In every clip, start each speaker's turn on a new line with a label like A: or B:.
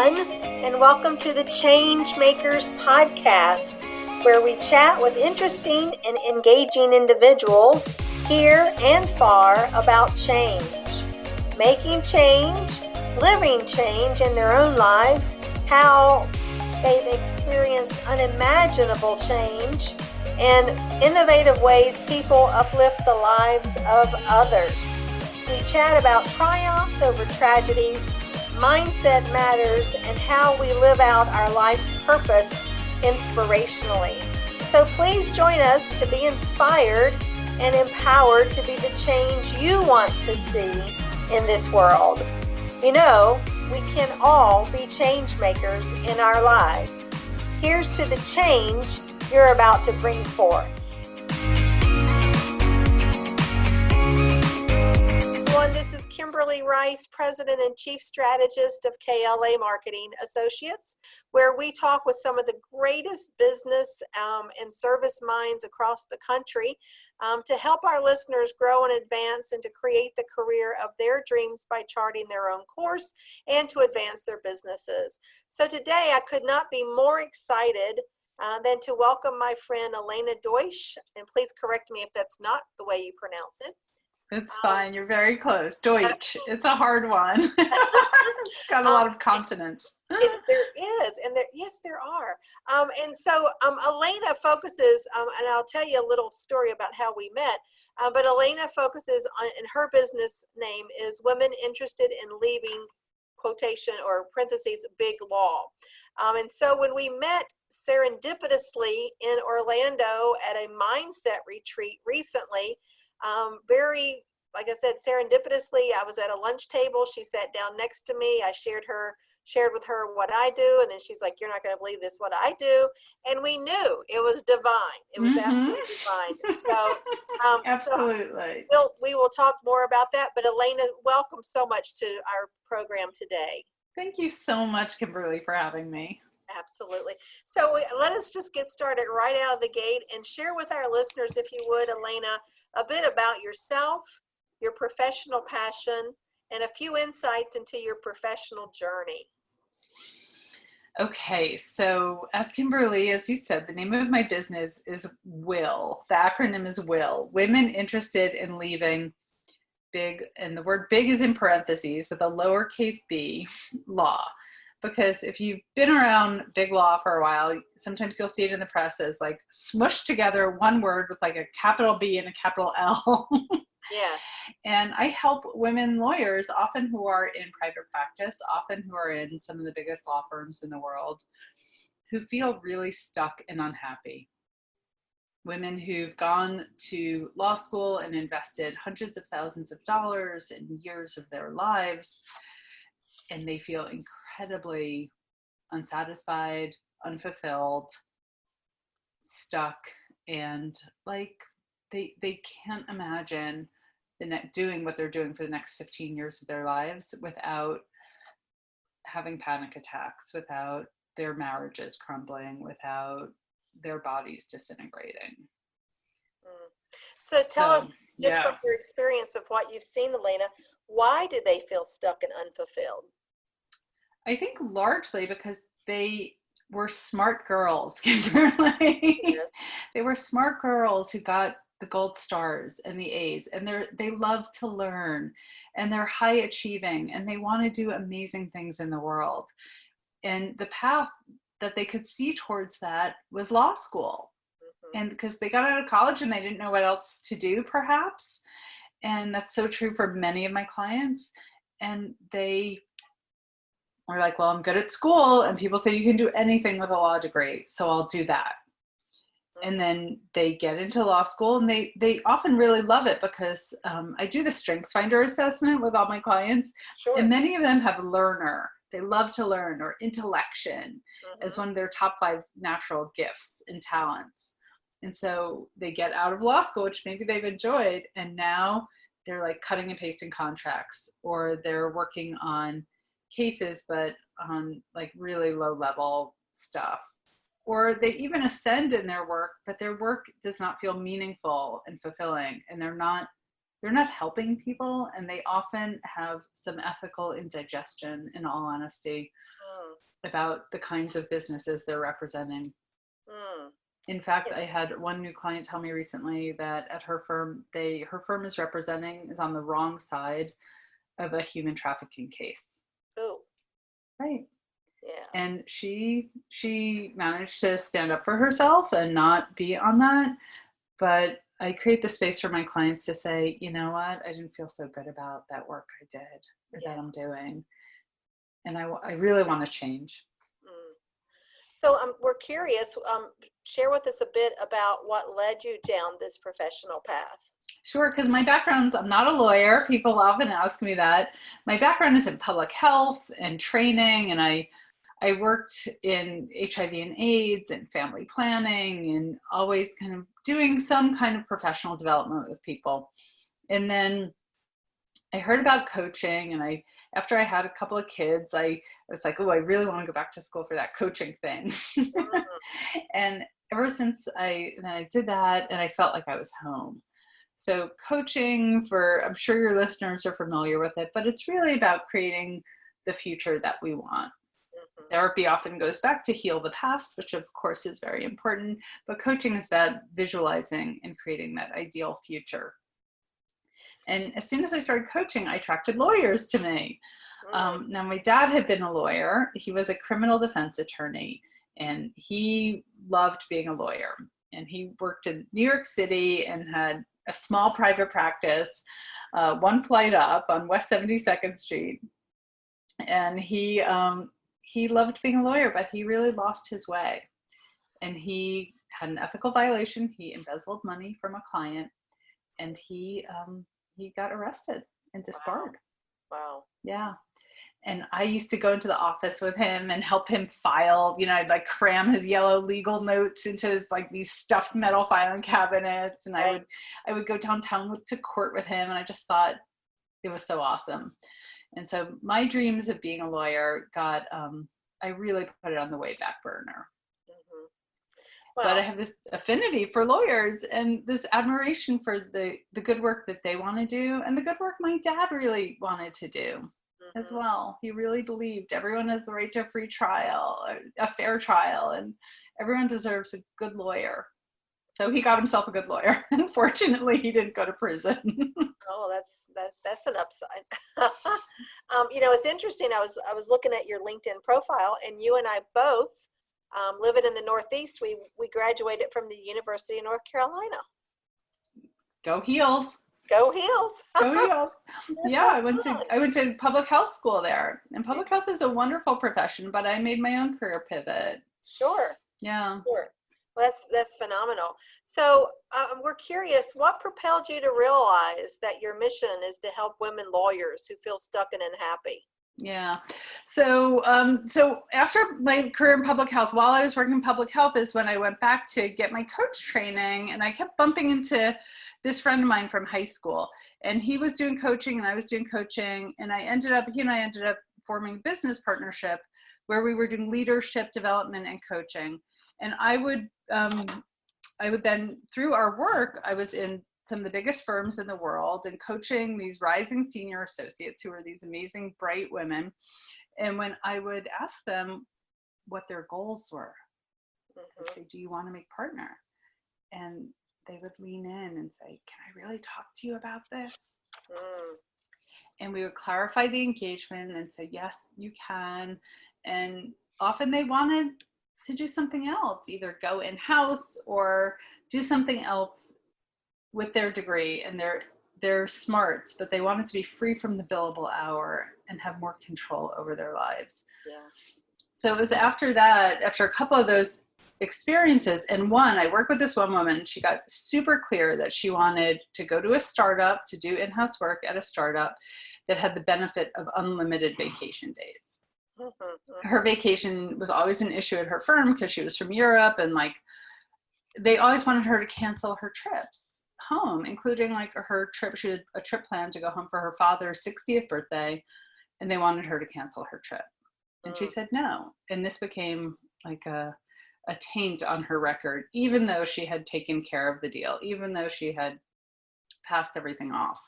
A: everyone, and welcome to the Changemakers podcast, where we chat with interesting and engaging individuals here and far about change, making change, living change in their own lives, how they've experienced unimaginable change, and innovative ways people uplift the lives of others. We chat about triumphs over tragedies, mindset matters, and how we live out our life's purpose inspirationally. So please join us to be inspired and empowered to be the change you want to see in this world. You know, we can all be change makers in our lives. Here's to the change you're about to bring forth. This is Kimberly Rice, President and Chief Strategist of KLA Marketing Associates, where we talk with some of the greatest business and service minds across the country to help our listeners grow and advance and to create the career of their dreams by charting their own course and to advance their businesses. So today I could not be more excited than to welcome my friend Elena Deutsch, and please correct me if that's not the way you pronounce it.
B: It's fine. You're very close. Deutsch. It's a hard one. It's got a lot of consonants.
A: There is, and yes, there are. And so Elena focuses, and I'll tell you a little story about how we met, but Elena focuses on, and her business name is Women Interested in Leaving, quotation or parentheses, Big Law. And so when we met serendipitously in Orlando at a mindset retreat recently, very, like I said, serendipitously, I was at a lunch table. She sat down next to me. I shared with her what I do. And then she's like, "You're not going to believe this, what I do." And we knew it was divine. It was absolutely divine. So,
B: absolutely.
A: So we will talk more about that. But Elena, welcome so much to our program today.
B: Thank you so much, Kimberly, for having me.
A: Absolutely. So let us just get started right out of the gate and share with our listeners, if you would, Elena, a bit about yourself, your professional passion, and a few insights into your professional journey.
B: Okay, so as Kimberly, as you said, the name of my business is WILL. The acronym is WILL, Women Interested in Leaving Big, and the word big is in parentheses with a lowercase b, law. Because if you've been around big law for a while, sometimes you'll see it in the press as like smushed together one word with like a capital B and a capital L.
A: Yeah.
B: And I help women lawyers, often who are in private practice, often who are in some of the biggest law firms in the world, who feel really stuck and unhappy. Women who've gone to law school and invested hundreds of thousands of dollars and years of their lives, and they feel incredibly unsatisfied, unfulfilled, stuck, and like they can't imagine doing what they're doing for the next 15 years of their lives without having panic attacks, without their marriages crumbling, without their bodies disintegrating.
A: So tell us, just from your experience of what you've seen, Elena, why do they feel stuck and unfulfilled?
B: I think largely because they were smart girls, Kimberly. Yes. They were smart girls who got the gold stars and the A's, and they love to learn, and they're high achieving, and they want to do amazing things in the world. And the path that they could see towards that was law school. And because they got out of college and they didn't know what else to do, perhaps. And that's so true for many of my clients. And they were like, well, I'm good at school, and people say you can do anything with a law degree, so I'll do that. And then they get into law school, and they often really love it because I do the Strengths Finder assessment with all my clients. Sure. And many of them have learner. They love to learn, or intellection as one of their top 5 natural gifts and talents. And so they get out of law school, which maybe they've enjoyed, and now they're like cutting and pasting contracts, or they're working on cases, but on like really low level stuff. Or they even ascend in their work, but their work does not feel meaningful and fulfilling, and they're not helping people, and they often have some ethical indigestion, in all honesty. about the kinds of businesses they're representing. In fact, I had one new client tell me recently that at her firm, her firm is on the wrong side of a human trafficking case.
A: Oh,
B: right.
A: Yeah.
B: And she managed to stand up for herself and not be on that. But I create the space for my clients to say, you know what, I didn't feel so good about that work I did or that I'm doing. And I really want to change.
A: So we're curious, share with us a bit about what led you down this professional path.
B: Sure, because my background's, I'm not a lawyer. People often ask me that. My background is in public health and training, and I worked in HIV and AIDS and family planning and always kind of doing some kind of professional development with people. And then I heard about coaching, and after I had a couple of kids, I was like, oh, I really want to go back to school for that coaching thing. And ever since I did that, and I felt like I was home. So coaching, I'm sure your listeners are familiar with it, but it's really about creating the future that we want. Therapy often goes back to heal the past, which of course is very important, but coaching is about visualizing and creating that ideal future. And as soon as I started coaching, I attracted lawyers to me. Now, my dad had been a lawyer. He was a criminal defense attorney, and he loved being a lawyer. And he worked in New York City and had a small private practice, one flight up on West 72nd Street. And he loved being a lawyer, but he really lost his way. And he had an ethical violation. He embezzled money from a client, and he got arrested and disbarred.
A: Wow.
B: Yeah. And I used to go into the office with him and help him file, I'd like cram his yellow legal notes into his, like, these stuffed metal filing cabinets. And I would go downtown to court with him. And I just thought it was so awesome. And so my dreams of being a lawyer I really put it on the way back burner. Well, but I have this affinity for lawyers and this admiration for the good work that they want to do, and the good work my dad really wanted to do as well. He really believed everyone has the right to a free trial, a fair trial, and everyone deserves a good lawyer. So he got himself a good lawyer. Unfortunately, he didn't go to prison.
A: Oh, that's an upside. It's interesting. I was looking at your LinkedIn profile, and you and I both, living in the Northeast, we graduated from the University of North Carolina.
B: Go Heels.
A: Go Heels.
B: Go Heels. Yeah, I went to public health school there, and public health is a wonderful profession, but I made my own career pivot.
A: Sure.
B: Yeah.
A: Sure. Well, that's phenomenal. So we're curious, what propelled you to realize that your mission is to help women lawyers who feel stuck and unhappy?
B: Yeah. So after my career in public health, while I was working in public health is when I went back to get my coach training, and I kept bumping into this friend of mine from high school, and he was doing coaching and I was doing coaching, and he and I ended up forming a business partnership where we were doing leadership development and coaching. And I would then, through our work, I was in some of the biggest firms in the world and coaching these rising senior associates who were these amazing, bright women. And when I would ask them what their goals were, I'd say, do you want to make partner? And they would lean in and say, can I really talk to you about this? And we would clarify the engagement and say, yes, you can. And often they wanted to do something else, either go in-house or do something else with their degree and their smarts, but they wanted to be free from the billable hour and have more control over their lives.
A: Yeah.
B: So it was after a couple of those experiences, and I worked with this one woman, she got super clear that she wanted to go to a startup to do in-house work at a startup that had the benefit of unlimited vacation days. Her vacation was always an issue at her firm because she was from Europe, and they always wanted her to cancel her trips home, including her trip. She had a trip planned to go home for her father's 60th birthday, and they wanted her to cancel her trip. And she said no. And this became like a taint on her record, even though she had taken care of the deal, even though she had passed everything off.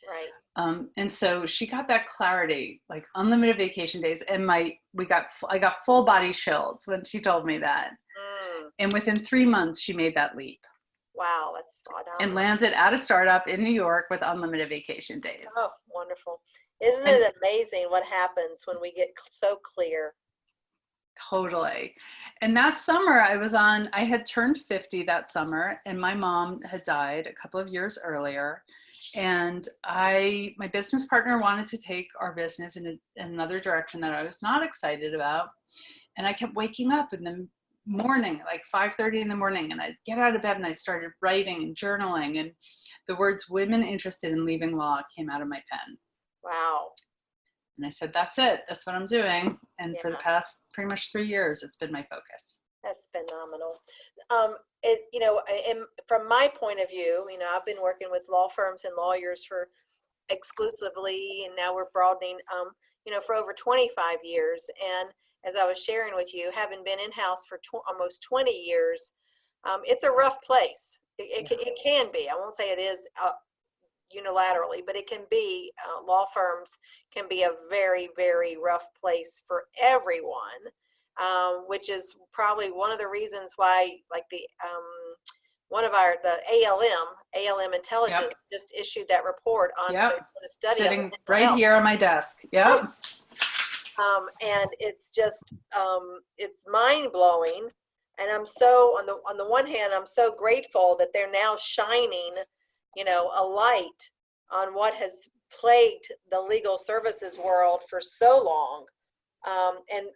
A: Right.
B: And so she got that clarity, like unlimited vacation days. And I got full body chills when she told me that. And within 3 months, she made that leap.
A: Wow, that's phenomenal.
B: And landed at a startup in New York with unlimited vacation days.
A: Oh, wonderful. Isn't it amazing what happens when we get so clear?
B: Totally. And that summer I had turned 50 that summer, and my mom had died a couple of years earlier. And my business partner wanted to take our business in another direction that I was not excited about. And I kept waking up in the morning, like 5:30 in the morning, and I'd get out of bed and I started writing and journaling, and the words "women interested in leaving law" came out of my pen.
A: Wow.
B: And I said, that's it. That's what I'm doing. And for the past pretty much 3 years, it's been my focus.
A: That's phenomenal. From my point of view, I've been working with law firms and lawyers for exclusively, and now we're broadening, for over 25 years. And as I was sharing with you, having been in-house for almost 20 years, it's a rough place. It can be. I won't say it is unilaterally, but it can be. Law firms can be a very, very rough place for everyone, which is probably one of the reasons why, like the ALM Intelligence just issued that report on the study
B: sitting right here on my desk. Yep.
A: And it's just it's mind-blowing, and I'm so on the one hand, I'm so grateful that they're now shining a light on what has plagued the legal services world for so long. And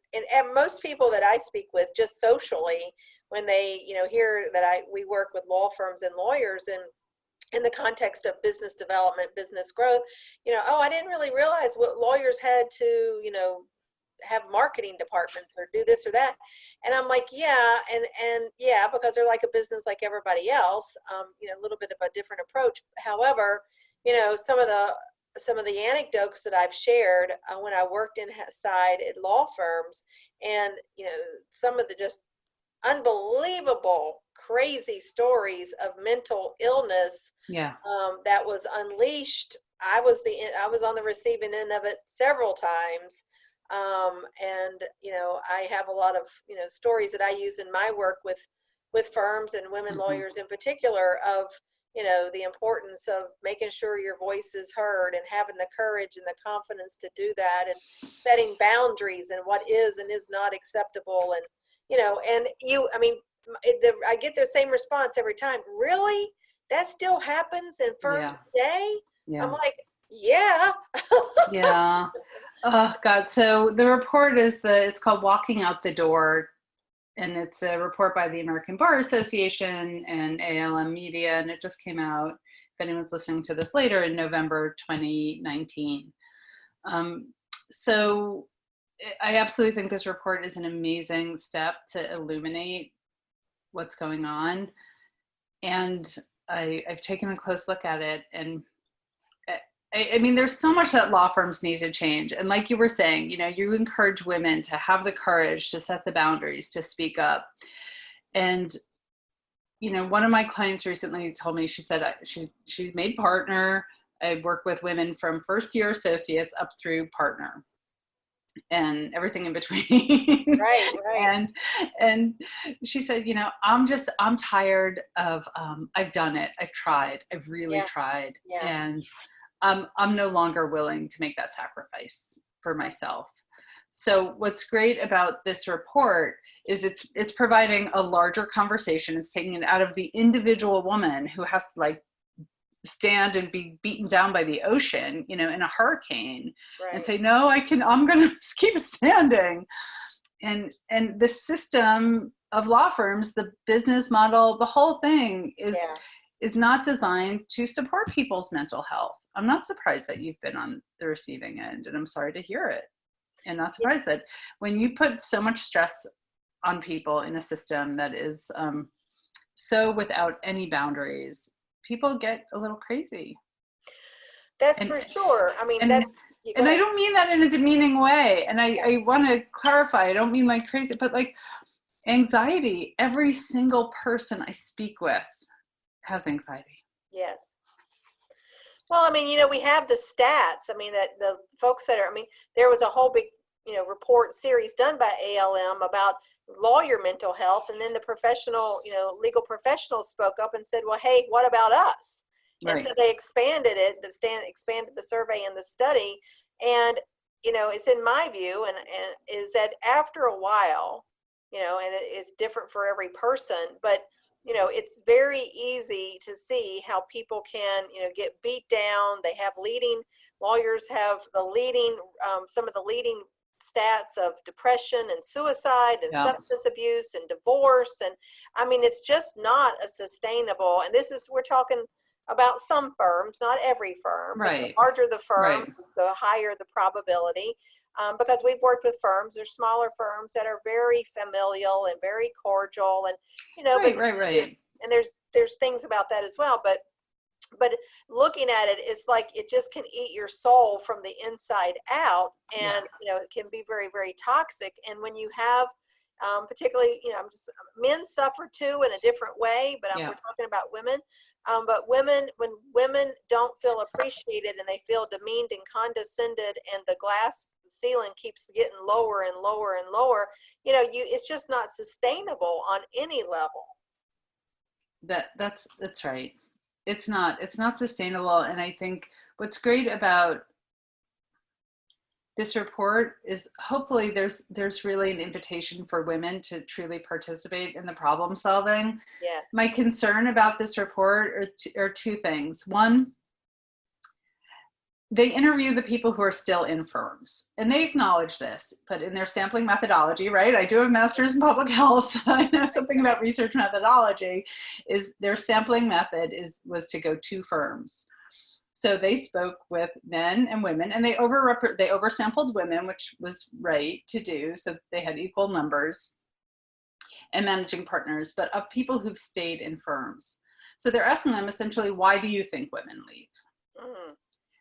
A: most people that I speak with just socially, when they hear that we work with law firms and lawyers, and in the context of business development, business growth, I didn't really realize what lawyers had to have marketing departments or do this or that. And I'm like, because they're like a business like everybody else, a little bit of a different approach. However, some of the anecdotes that I've shared when I worked inside at law firms, and some of the just unbelievable, crazy stories of mental illness that was unleashed. I was on the receiving end of it several times. And I have a lot of stories that I use in my work with firms and women lawyers in particular, of the importance of making sure your voice is heard and having the courage and the confidence to do that, and setting boundaries and what is and is not acceptable. And I get the same response every time. Really? That still happens in firms today? Yeah. I'm like, yeah.
B: Yeah. Oh God. So the report it's called Walking Out the Door, and it's a report by the American Bar Association and ALM Media, and it just came out, if anyone's listening to this later, in November 2019. So I absolutely think this report is an amazing step to illuminate what's going on. And I've taken a close look at it, and I mean, there's so much that law firms need to change. And like you were saying, you encourage women to have the courage to set the boundaries, to speak up. And, one of my clients recently told me, she said, she's made partner. I work with women from first year associates up through partner and everything in between.
A: Right.
B: And she said, I'm tired of, I've done it. I've tried. I've really tried.
A: Yeah.
B: And I'm no longer willing to make that sacrifice for myself. So what's great about this report is it's providing a larger conversation. It's taking it out of the individual woman who has to stand and be beaten down by the ocean, in a hurricane, and say, no, I'm going to keep standing. And the system of law firms, the business model, the whole thing is not designed to support people's mental health. I'm not surprised that you've been on the receiving end, and I'm sorry to hear it. And not surprised that when you put so much stress on people in a system that is so without any boundaries, people get a little crazy.
A: That's for sure. I mean,
B: and I don't mean that in a demeaning way. And I want to clarify, I don't mean like crazy, but like anxiety. Every single person I speak with has anxiety.
A: Yes. Well, I mean, we have the stats. I mean, that the folks that are, I mean, there was a whole big, report series done by ALM about lawyer mental health. And then the professional, legal professionals spoke up and said, well, hey, what about us? And so
B: Right.
A: they expanded it, expanded the survey and the study. And, it's in my view, and is that after a while, and it is different for every person, but it's very easy to see how people can, get beat down. They have lawyers have some of the leading stats of depression and suicide and
B: Yeah.
A: substance abuse and divorce. And I mean, it's just not a sustainable, and we're talking about some firms, not every firm, but the
B: Right.
A: larger the firm,
B: Right.
A: the higher the probability. Because we've worked with firms, there's smaller firms that are very familial and very cordial, and
B: Right.
A: and there's things about that as well. But looking at it, it's like it just can eat your soul from the inside out, and it can be very, very toxic. And when you have particularly, men suffer too in a different way, but we're talking about women. But when women don't feel appreciated and they feel demeaned and condescended, and the glass ceiling keeps getting lower and lower and lower, it's just not sustainable on any level.
B: That's right. It's not sustainable. And I think what's great about this report is hopefully there's really an invitation for women to truly participate in the problem solving.
A: Yes.
B: My concern about this report are two things. One, they interview the people who are still in firms, and they acknowledge this, but in their sampling methodology, right? I do have a master's in public health. So I know something about research methodology. Is their sampling method was to go to firms. So they spoke with men and women, and they oversampled women, which was right to do. So they had equal numbers, and managing partners, but of people who've stayed in firms. So they're asking them essentially, why do you think women leave?
A: Mm.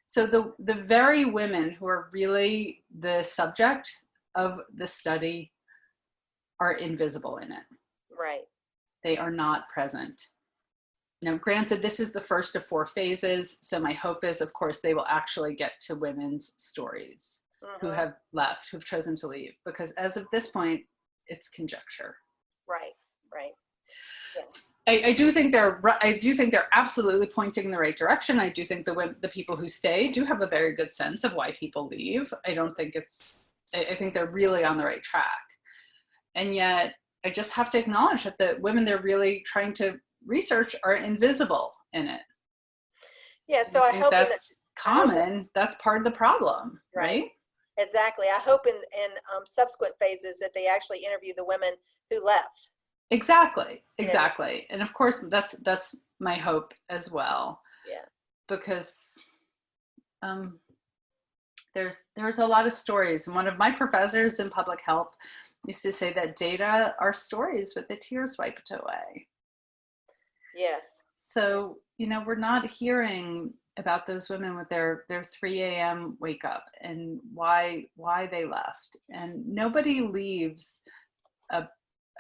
B: So the very women who are really the subject of the study are invisible in it.
A: Right.
B: They are not present. Now, granted, this is the first of 4 phases. So my hope is, of course, they will actually get to women's stories who have left, who've chosen to leave, because as of this point, it's conjecture.
A: Right. Yes.
B: I do think they're absolutely pointing in the right direction. I do think the people who stay do have a very good sense of why people leave. I think they're really on the right track. And yet I just have to acknowledge that the women they're really trying to research are invisible in it.
A: Yeah. So I hope
B: that's common. That's part of the problem, right?
A: Exactly. I hope in subsequent phases that they actually interview the women who left.
B: Exactly. And of course, that's my hope as well.
A: Yeah.
B: Because there's a lot of stories. And one of my professors in public health used to say that data are stories with the tears wiped away.
A: Yes.
B: So, we're not hearing about those women with their 3 a.m. wake up and why they left. And nobody leaves a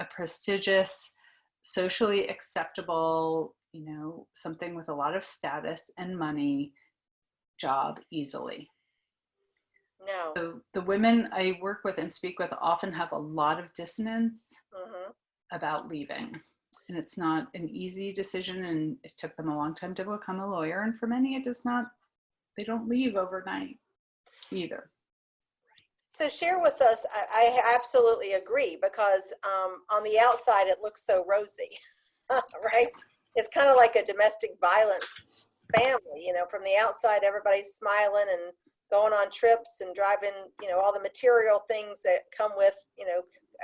B: prestigious, socially acceptable, something with a lot of status and money job easily.
A: No.
B: So the women I work with and speak with often have a lot of dissonance about leaving. And it's not an easy decision, and it took them a long time to become a lawyer. And for many, they don't leave overnight either.
A: So share with us, I absolutely agree, because on the outside it looks so rosy, right? It's kind of like a domestic violence family, from the outside everybody's smiling and going on trips and driving, all the material things that come with,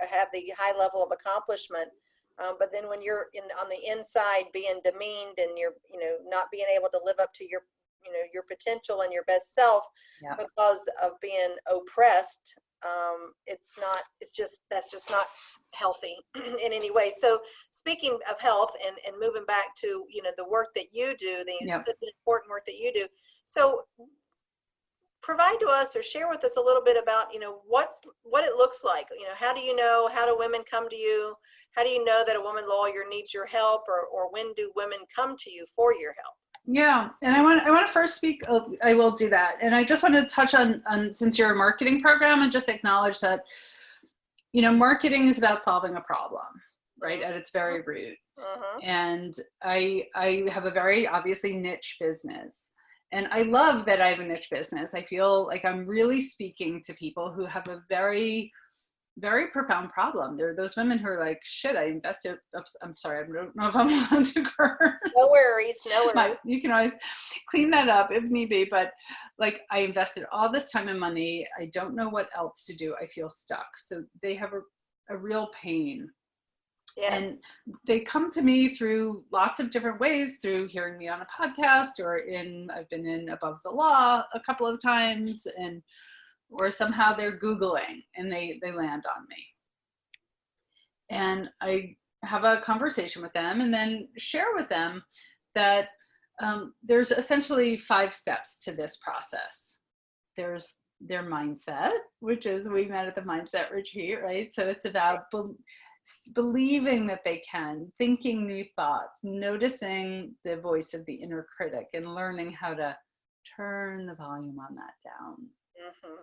A: have the high level of accomplishment. But then when you're on the inside being demeaned and you're, not being able to live up to your potential and your best self because of being oppressed, that's just not healthy in any way. So speaking of health and moving back to, the work that you do, such an important work that you do. So provide to us or share with us a little bit about, what it looks like. How do you know, how do women come to you? How do you know that a woman lawyer needs your help, or when do women come to you for your help?
B: Yeah, and I want to first speak. Oh, I will do that, and I just want to touch on since you're a marketing program, and just acknowledge that marketing is about solving a problem, right, at its very root.
A: Mm-hmm.
B: And I have a very obviously niche business, and I love that I have a niche business. I feel like I'm really speaking to people who have a very very profound problem. There are those women who are like, shit, I invested. Oops, I'm sorry, I don't know if I'm allowed to curse.
A: No worries, no worries.
B: You can always clean that up if need be, but like, I invested all this time and money. I don't know what else to do. I feel stuck. So they have a real pain.
A: Yes.
B: And they come to me through lots of different ways, through hearing me on a podcast, or I've been in Above the Law a couple of times, or somehow they're Googling and they land on me. And I have a conversation with them and then share with them that there's essentially 5 steps to this process. There's their mindset, which is, we met at the mindset retreat, right? So it's about believing that they can, thinking new thoughts, noticing the voice of the inner critic, and learning how to turn the volume on that down.
A: Mm-hmm.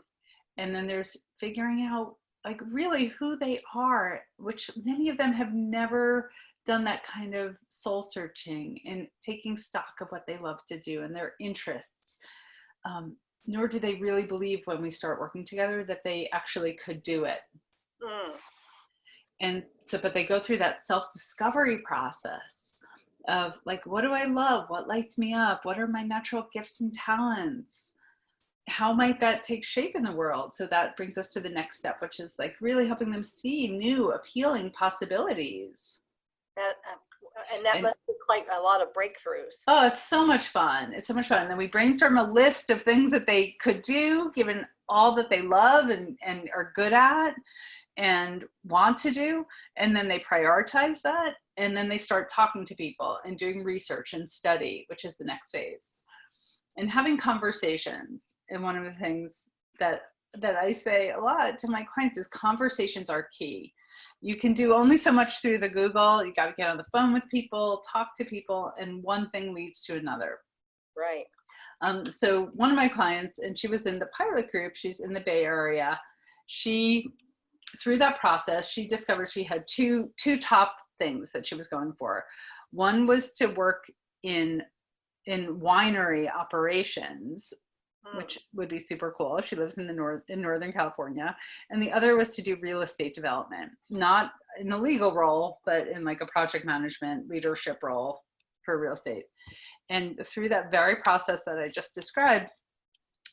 B: And then there's figuring out like really who they are, which many of them have never done that kind of soul searching and taking stock of what they love to do and their interests. Nor do they really believe when we start working together that they actually could do it.
A: Mm.
B: And so, but they go through that self-discovery process of like, what do I love? What lights me up? What are my natural gifts and talents? How might that take shape in the world? So that brings us to the next step, which is like really helping them see new, appealing possibilities.
A: And that must be quite a lot of breakthroughs.
B: Oh, it's so much fun. It's so much fun. And then we brainstorm a list of things that they could do, given all that they love and are good at and want to do. And then they prioritize that. And then they start talking to people and doing research and study, which is the next phase. And having conversations. And one of the things that I say a lot to my clients is conversations are key. You can do only so much through the Google. You got to get on the phone with people, talk to people, and one thing leads to another.
A: Right.
B: So one of my clients, and she was in the pilot group, she's in the Bay Area. Through that process, she discovered she had two top things that she was going for. One was to work in winery operations, which would be super cool. She lives in Northern California. And the other was to do real estate development, not in a legal role, but in like a project management leadership role for real estate. And through that very process that I just described,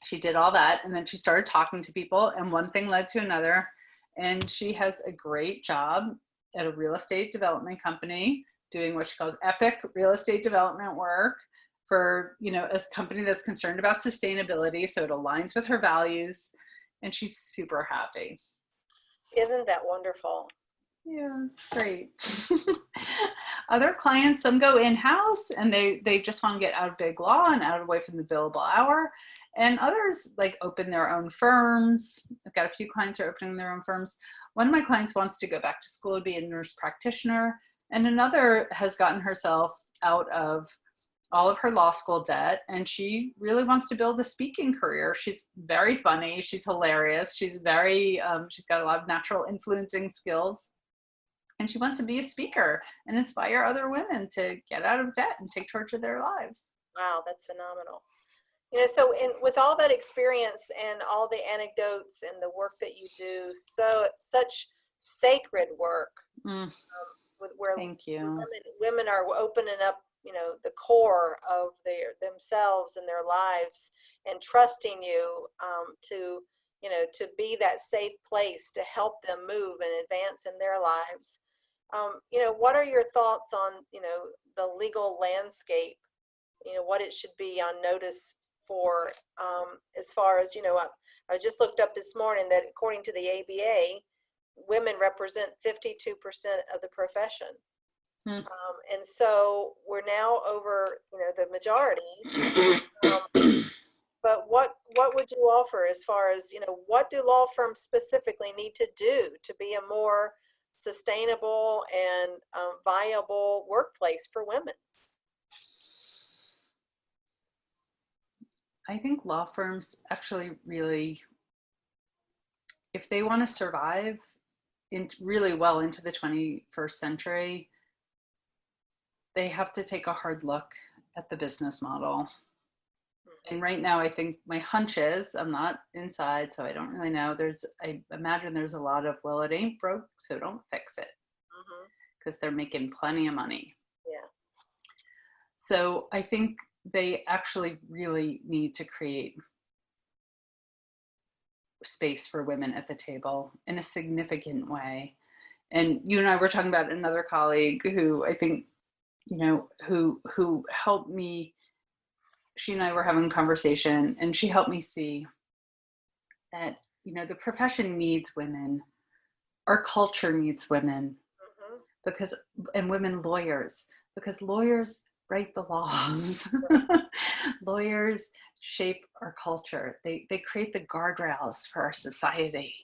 B: she did all that. And then she started talking to people, and one thing led to another. And she has a great job at a real estate development company doing what she calls epic real estate development work for, a company that's concerned about sustainability. So it aligns with her values, and she's super happy.
A: Isn't that wonderful?
B: Yeah, great. Other clients, some go in-house and they just want to get out of big law and out away from the billable hour. And others like open their own firms. I've got a few clients who are opening their own firms. One of my clients wants to go back to school to be a nurse practitioner. And another has gotten herself out of all of her law school debt, and she really wants to build a speaking career. She's very funny. She's hilarious. She's she's got a lot of natural influencing skills, and she wants to be a speaker and inspire other women to get out of debt and take charge of their lives.
A: Wow, that's phenomenal. So with all that experience and all the anecdotes and the work that you do, so such sacred work, where
B: Thank you.
A: Women are opening up, the core of themselves and their lives, and trusting you to be that safe place to help them move and advance in their lives. What are your thoughts on the legal landscape? What it should be on notice for, as far as I just looked up this morning that according to the ABA, women represent 52% of the profession. And so we're now over, the majority. But what would you offer as far as, what do law firms specifically need to do to be a more sustainable and viable workplace for women?
B: I think law firms actually really, if they want to survive really well into the 21st century, they have to take a hard look at the business model. And right now, I think my hunch is, I'm not inside, so I don't really know. I imagine there's a lot of, well, it ain't broke, so don't fix it, because they're making plenty of money.
A: Yeah.
B: So I think they actually really need to create space for women at the table in a significant way. And you and I were talking about another colleague who I think, who helped me. She and I were having a conversation, and she helped me see that, the profession needs women. Our culture needs women, and women lawyers, because lawyers write the laws. Lawyers shape our culture. They create the guardrails for our society.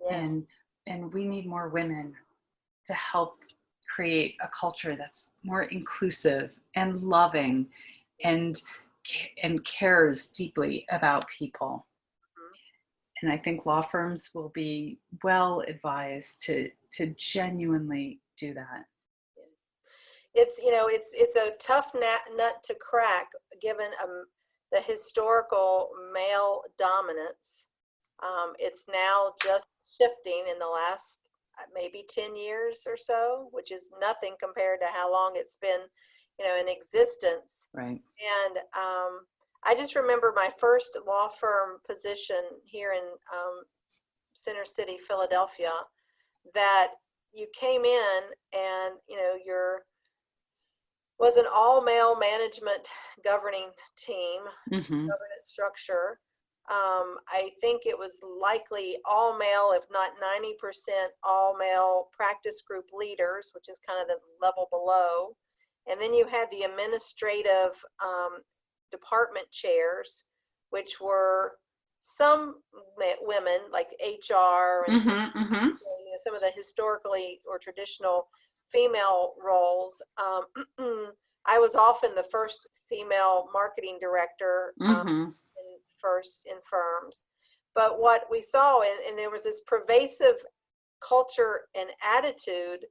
A: Yes.
B: And we need more women to help create a culture that's more inclusive and loving and cares deeply about people. And I think law firms will be well advised to genuinely do that.
A: It's a tough nut to crack, given the historical male dominance. It's now just shifting in the last maybe 10 years or so, which is nothing compared to how long it's been, in existence.
B: Right.
A: And I just remember my first law firm position here in Center City, Philadelphia, that you came in and, was an all-male management governing team, governance structure. I think it was likely all male, if not 90% all male practice group leaders, which is kind of the level below. And then you had the administrative department chairs, which were some women, like HR and some of the historically or traditional female roles. I was often the first female marketing director in firms. But what we saw, and there was this pervasive culture and attitude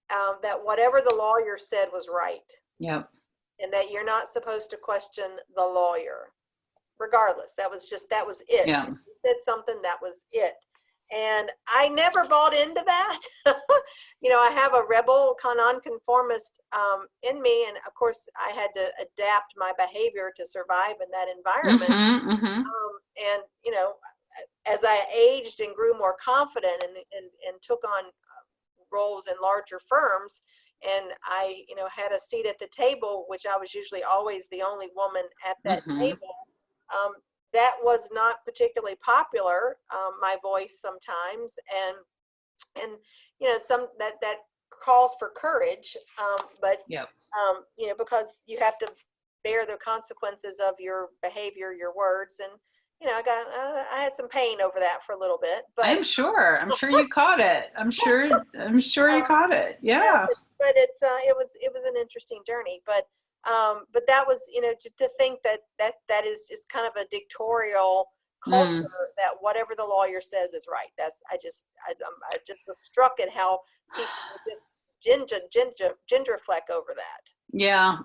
A: that whatever the lawyer said was right.
B: Yep.
A: And that you're not supposed to question the lawyer, regardless. That was it.
B: Yeah.
A: If you said something, that was it. And I never bought into that. I have a rebel, nonconformist in me. And of course, I had to adapt my behavior to survive in that environment. And, as I aged and grew more confident and took on roles in larger firms, and I, had a seat at the table, which I was usually always the only woman at that table. That was not particularly popular, my voice sometimes, and some that calls for courage, but because you have to bear the consequences of your behavior, your words, and I had some pain over that for a little bit. But
B: I'm sure you caught it. I'm sure you caught it. Yeah.
A: But it was an interesting journey. But that was, to think that is just kind of a dictatorial culture, that whatever the lawyer says is right. I just was struck at how people just genderfleck over that.
B: Yeah,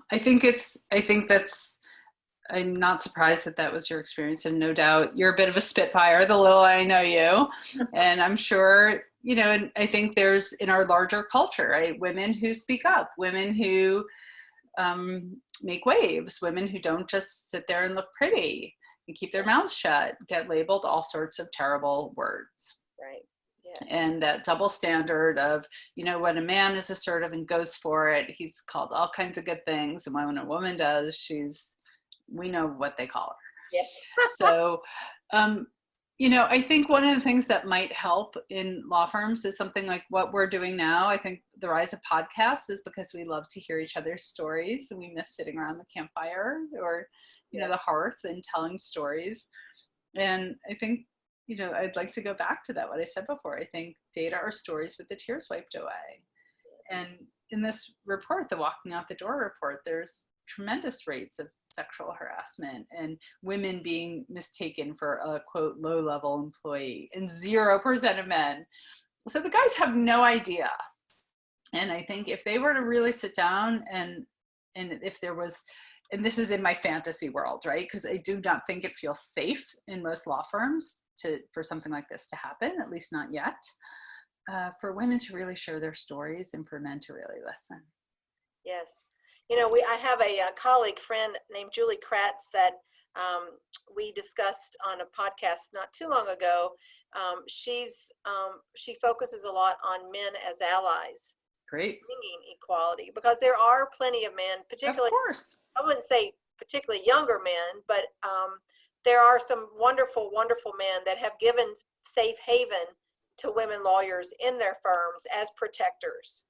B: I'm not surprised that was your experience, and no doubt you're a bit of a spitfire, the little I know you. And I'm sure, and I think there's, in our larger culture, right, women who speak up, women who make waves, women who don't just sit there and look pretty and keep their mouths shut, get labeled all sorts of terrible words.
A: Right. Yes.
B: And that double standard of, when a man is assertive and goes for it, he's called all kinds of good things. And when a woman does, we know what they call her.
A: Yes.
B: So, I think one of the things that might help in law firms is something like what we're doing now. I think the rise of podcasts is because we love to hear each other's stories, and we miss sitting around the campfire or, the hearth and telling stories. And I think, I'd like to go back to that, what I said before. I think data are stories with the tears wiped away. And in this report, the Walking Out the Door report, there's tremendous rates of sexual harassment and women being mistaken for a quote low-level employee, and 0% of men. So the guys have no idea. And I think if they were to really sit down and if there was, and this is in my fantasy world, right? Because I do not think it feels safe in most law firms for something like this to happen, at least not yet. For women to really share their stories and for men to really listen.
A: Yes. I have a colleague friend named Julie Kratz that we discussed on a podcast not too long ago. She focuses a lot on men as allies.
B: Great.
A: Bringing equality, because there are plenty of men, particularly,
B: of course,
A: I wouldn't say particularly younger men, but there are some wonderful, wonderful men that have given safe haven to women lawyers in their firms as protectors.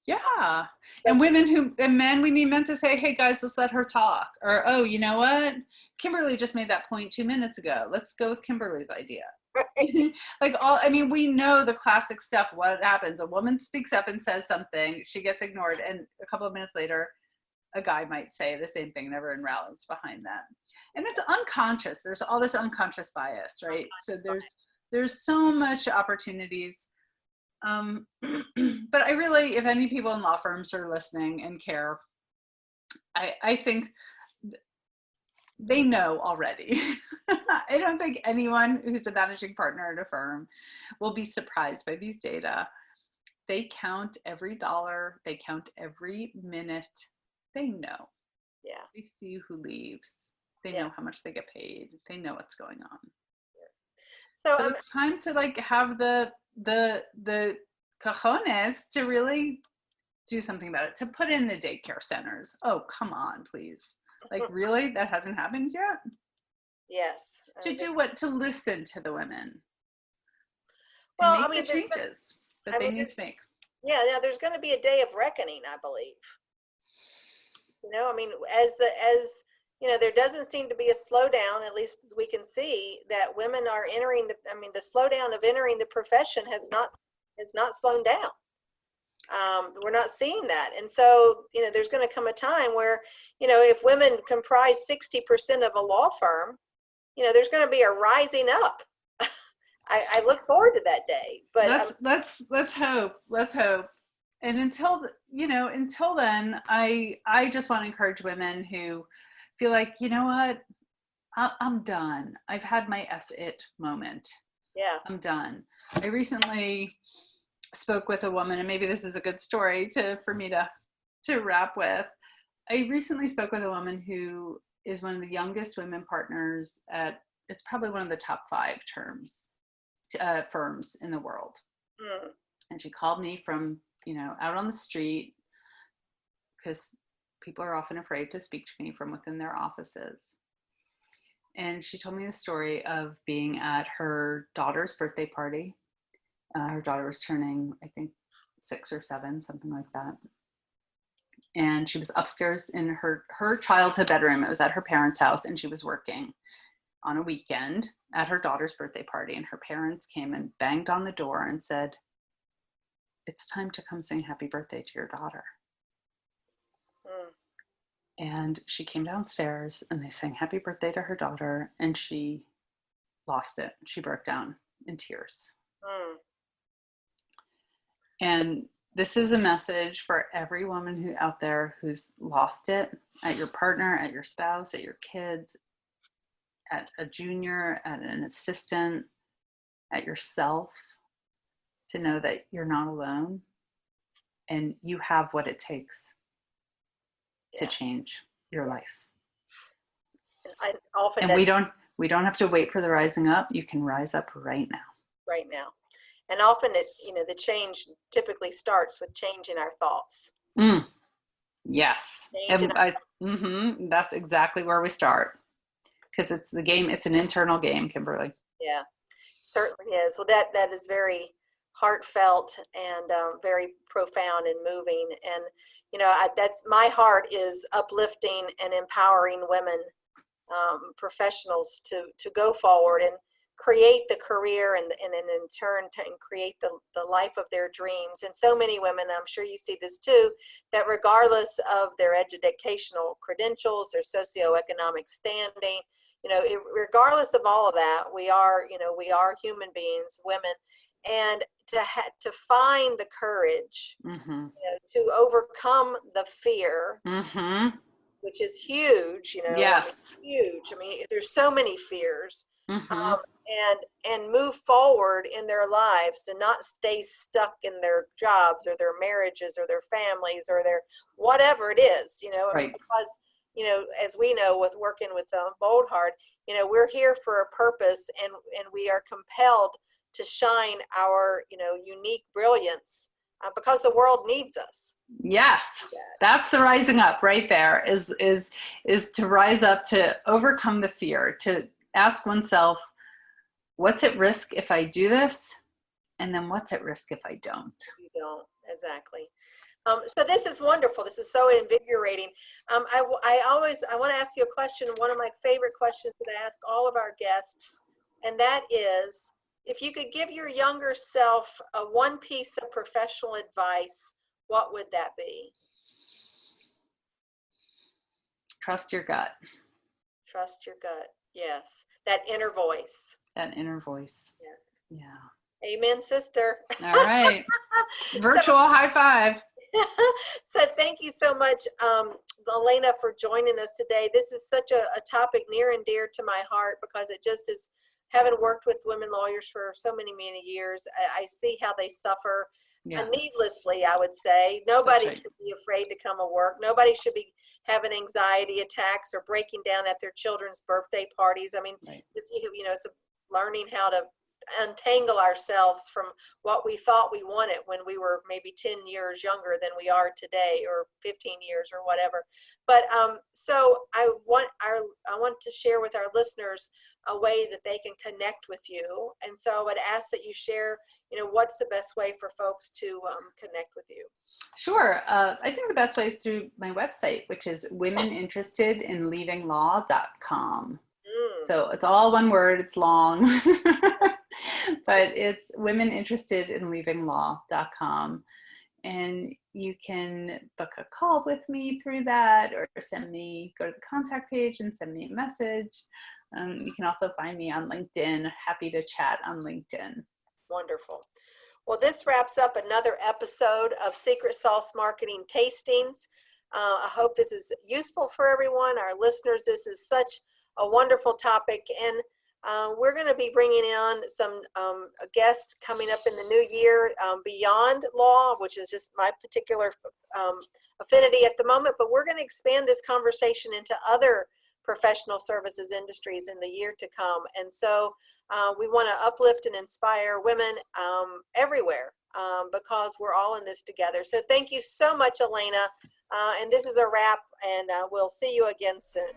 B: Yeah. And men, we need men to say, hey guys, let's let her talk. Or, oh, you know what? Kimberly just made that point 2 minutes ago. Let's go with Kimberly's idea. Right. We know the classic stuff. What happens? A woman speaks up and says something, she gets ignored, and a couple of minutes later, a guy might say the same thing, and everyone rallies behind them. And it's unconscious. There's all this unconscious bias, right? So there's so much opportunities. But I really, if any people in law firms are listening and care, I think they know already. I don't think anyone who's a managing partner at a firm will be surprised by these data. They count every dollar. They count every minute. They know.
A: Yeah.
B: They see who leaves. They know how much they get paid. They know what's going on. Yeah. So it's time to have the cojones to really do something about it, to put in the daycare centers. Oh, come on, please. Really? That hasn't happened yet?
A: Yes.
B: To listen to the women.
A: Well,
B: and make the changes that they need to make.
A: Yeah, now there's going to be a day of reckoning, I believe. There doesn't seem to be a slowdown, at least as we can see, that women are entering the slowdown of entering the profession has not slowed down. We're not seeing that. And so, there's going to come a time where, if women comprise 60% of a law firm, there's going to be a rising up. I look forward to that day. But
B: let's hope. And until then, I just want to encourage women who feel like, you know what, I'm done. I've had my F it moment.
A: Yeah.
B: I'm done. I recently spoke with a woman, and maybe this is a good story for me to wrap with. I recently spoke with a woman who is one of the youngest women partners it's probably one of the top 5 firms in the world. Mm. And she called me from, out on the street, because people are often afraid to speak to me from within their offices. And she told me the story of being at her daughter's birthday party. Her daughter was turning, I think, 6 or 7, something like that. And she was upstairs in her childhood bedroom. It was at her parents' house, and she was working on a weekend at her daughter's birthday party. And her parents came and banged on the door and said, "It's time to come sing happy birthday to your daughter." Mm. And she came downstairs, and they sang happy birthday to her daughter, and she lost it. She broke down in tears. Mm. And this is a message for every woman out there who's lost it, at your partner, at your spouse, at your kids, at a junior, at an assistant, at yourself, to know that you're not alone and you have what it takes to change your life. We don't have to wait for the rising up. You can rise up right now.
A: Right now. And often the change typically starts with changing our thoughts.
B: Yes. That's exactly where we start. Because it's the game, it's an internal game, Kimberly.
A: Yeah, certainly is. Well, that is very heartfelt and very profound and moving. And, that's my heart is uplifting and empowering women, professionals to go forward. And create the career and in turn to create the life of their dreams. And so many women, I'm sure you see this too, that regardless of their educational credentials, their socioeconomic standing, regardless of all of that, we are human beings, women, and to find the courage to overcome the fear, which is huge,
B: Yes.
A: huge. I mean, there's so many fears,
B: Mm-hmm.
A: and move forward in their lives, to not stay stuck in their jobs or their marriages or their families or their whatever it is,
B: Right.
A: because, as we know with working with Bold Heart, we're here for a purpose, and we are compelled to shine our, unique brilliance because the world needs us.
B: Yes, that's the rising up right there, is to rise up, to overcome the fear, to ask oneself, what's at risk if I do this? And then what's at risk if I don't?
A: You don't, exactly. So this is wonderful. This is so invigorating. I want to ask you a question, one of my favorite questions that I ask all of our guests, and that is, if you could give your younger self one piece of professional advice, what would that be?
B: Trust your gut.
A: Trust your gut. Yes. That inner voice.
B: That inner voice.
A: Yes.
B: Yeah.
A: Amen, sister.
B: All right. Virtual high five.
A: So thank you so much, Elena, for joining us today. This is such a topic near and dear to my heart, because it just is, having worked with women lawyers for so many years, I see how they suffer needlessly, I would say. Nobody should be afraid to come to work. Nobody should be having anxiety attacks or breaking down at their children's birthday parties. I mean, it's learning how to untangle ourselves from what we thought we wanted when we were maybe 10 years younger than we are today, or 15 years or whatever. But so I want to share with our listeners a way that they can connect with you. And so I would ask that you share, what's the best way for folks to connect with you?
B: Sure. I think the best way is through my website, which is womeninterestedinleavinglaw.com. So it's all one word, it's long, but it's womeninterestedinleavinglaw.com. And you can book a call with me through that, or go to the contact page and send me a message. You can also find me on LinkedIn. Happy to chat on LinkedIn.
A: Wonderful. Well, this wraps up another episode of Secret Sauce Marketing Tastings. I hope this is useful for everyone, our listeners. This is such a wonderful topic, and we're going to be bringing on some guests coming up in the new year, beyond law, which is just my particular affinity at the moment, but we're going to expand this conversation into other professional services industries in the year to come. And so we want to uplift and inspire women everywhere, because we're all in this together. So thank you so much, Elena. And this is a wrap, and we'll see you again soon.